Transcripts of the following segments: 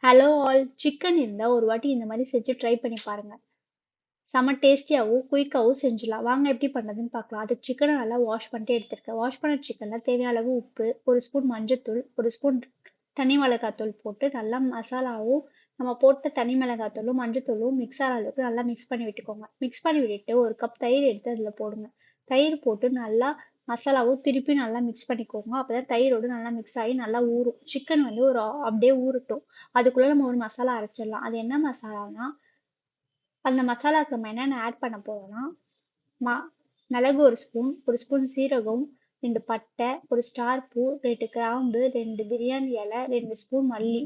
Hello all! Chicken இருந்தா ஒரு வாட்டி இந்த மாரி செஞ்சு ட்ரை பண்ணி பாருங்க. செம்ம டேஸ்டியாவும், குயிக்காவும் செஞ்சுடலாம். வாங்க எப்படி பண்ணுறதுன்னு பார்க்கலாம். அதுக்கு சிக்கன நல்லா வாஷ் பண்ணிட்டு எடுத்துருக்கேன். வாஷ் பண்ண சிக்கன்ல தேவையான அளவு உப்பு, 1 ஸ்பூன் மஞ்சள்தூள், 1 ஸ்பூன் தனி மிளகாய்த்தூள் போட்டு நல்லா மசாலாவும், நம்ம போட்ட தனி மிளகாய்த்தூளும், மஞ்சள்தூளும் மிக்ஸ் ஆகிற அளவுக்கு நல்லா மிக்ஸ் பண்ணி விட்டுக்கோங்க. மிக்ஸ் பண்ணி விட்டுட்டு 1 கப் தயிர் எடுத்து அதில போடுங்க. தயிர் போட்டு நல்லா மசாலாவும் திருப்பி நல்லா மிக்ஸ் பண்ணிக்கோங்க. அப்பதான் தயிரோடு நல்லா மிக்ஸ் ஆகி நல்லா ஊறும். சிக்கன் வந்து அப்படியே ஊறட்டும். அதுக்குள்ள நம்ம ஒரு மசாலா அரைச்சிடலாம். அது என்ன மசாலானா, அந்த மசாலாக்கு நம்ம என்னென்ன ஆட் பண்ண போறோம்னா, ம மிளகு 1 ஸ்பூன், 1 ஸ்பூன் சீரகம், 2 பட்டை, 1 ஸ்டார் பூ, 2 கிராம்பு, 2 பிரியாணி இலை, 2 ஸ்பூன் மல்லி.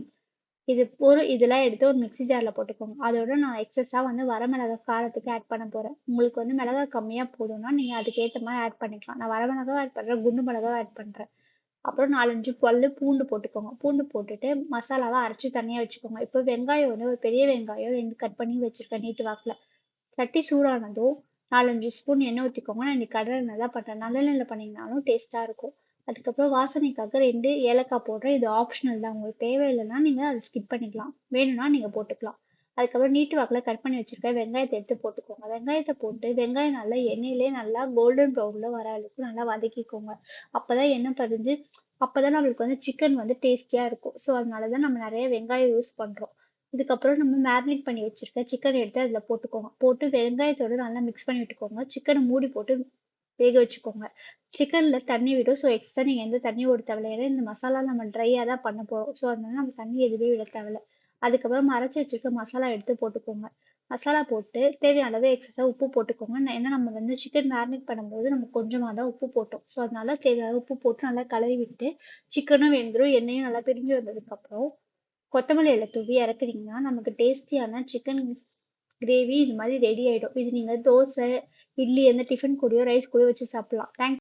இதெல்லாம் எடுத்து ஒரு மிக்ஸி ஜார்ல போட்டுக்கோங்க. அதோட நான் எக்ஸஸா வந்து வரமிளகாய் காரத்துக்கு ஆட் பண்ண போறேன். உங்களுக்கு வந்து மிளகாய் கம்மியா போதும்னா, நீங்க அதுக்கேத்த மாரி ஆட் பண்ணிக்கலாம். நான் வரமிளகாவும் ஆட் பண்றேன், குண்டு மிளகாவும் ஆட் பண்றேன். அப்புறம் 4, 5 பல்லு பூண்டு போட்டுக்கோங்க. பூண்டு போட்டுட்டு மசாலாவ அரைச்சு தனியா வச்சுக்கோங்க. இப்போ வெங்காயம் வந்து ஒரு பெரிய வெங்காயம் 2 கட் பண்ணி வச்சிருக்கேன் நீட்டு வாக்குல. சட்டி சூடானதும் 4, 5 ஸ்பூன் எண்ணெய் ஊத்திக்கோங்க. நான் இன்னைக்கு கடலை எண்ணெய் தான் பண்றேன். நல்லெண்ணெய்ல பண்ணீங்கனாலும் டேஸ்ட்டா இருக்கும். அதுக்கப்புறம் வாசனைக்காக 2 ஏலக்காய் போடுறேன். இது ஆப்ஷனல் தான். உங்களுக்கு தேவையில்லைன்னா நீங்க அத ஸ்கிப் பண்ணிக்கலாம். வேணும்னா நீங்க போட்டுக்கலாம். அதுக்கப்புறம் நீட்டு வாக்குல கட் பண்ணி வச்சிருக்க வெங்காயத்த எடுத்து போட்டுக்கோங்க. வெங்காயத்த போட்டு வெங்காயம் நல்லா எண்ணெயிலேயே நல்லா கோல்டன் ப்ரவுன்ல வர அளவுக்கு நல்லா வதக்கிக்கோங்க. அப்பதான் எண்ணெய் பதிஞ்சு அப்பதான் நம்மளுக்கு வந்து சிக்கன் வந்து டேஸ்டியா இருக்கும். ஸோ அதனால தான் நம்ம நிறைய வெங்காயம் யூஸ் பண்றோம். இதுக்கப்புறம் நம்ம மேரினேட் பண்ணி வச்சிருக்க சிக்கன் எடுத்து அதில் போட்டுக்கோங்க. போட்டு வெங்காயத்தோட நல்லா மிக்ஸ் பண்ணி விட்டுக்கோங்க. சிக்கனை மூடி போட்டு வேக வச்சுக்கோங்க. சிக்கன்ல தண்ணி விடும். ஸோ எக்ஸ்ட்ரா நீங்க எந்த தண்ணியும் விட தேவையில்ல. ஏன்னா இந்த மசாலா நம்ம ட்ரையா தான் பண்ண போறோம். ஸோ அதனால நம்ம தண்ணி எதுவுமே விட தேவையில்ல. அதுக்கப்புறம் அரைச்சு வச்சிருக்க மசாலா எடுத்து போட்டுக்கோங்க. மசாலா போட்டு தேவையான அளவு எக்ஸ்ட்ரா உப்பு போட்டுக்கோங்க. ஏன்னா நம்ம வந்து சிக்கன் மேரினேட் பண்ணும்போது நம்ம கொஞ்சமா தான் உப்பு போட்டோம். ஸோ அதனால தேவையான உப்பு போட்டு நல்லா கலரி விட்டு சிக்கனும் வெந்துரும். எண்ணெயும் நல்லா பிரிஞ்சு வந்ததுக்கப்புறம் கொத்தமல்லி இலை தூவி இறக்குனீங்கன்னா நமக்கு டேஸ்டியான சிக்கன் கிரேவி இது மாதிரி ரெடி ஆயிடும். இது நீங்க தோசை, இட்லி எந்த டிஃபன் கூடயோ ரைஸ் கூடயோ வச்சு சாப்பிடலாம். தேங்க்ஸ்.